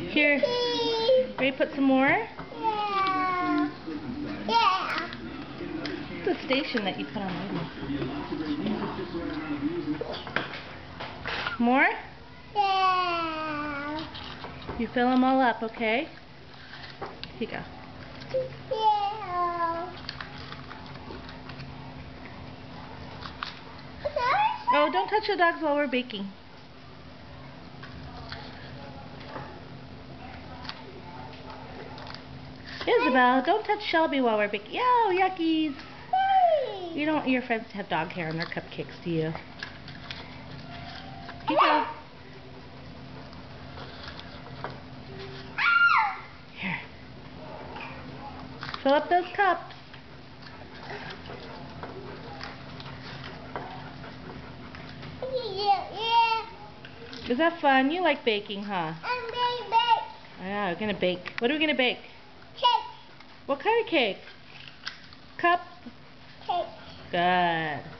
Here. Ready to put some more? Yeah. Yeah. The station that you put on More? Yeah. You fill them all up, okay? Here you go. Yeah. Oh, don't touch the dogs while we're baking. Isabel, don't touch Shelby while we're baking. Yo, yuckies. You don't want your friends to have dog hair on their cupcakes, do you? Here you go. Here. Fill up those cups. Yeah. Is that fun? You like baking, huh? I'm going to bake. Yeah, we're gonna bake. What are we gonna bake? Cake. What kind of cake? Cup? Cake. Good.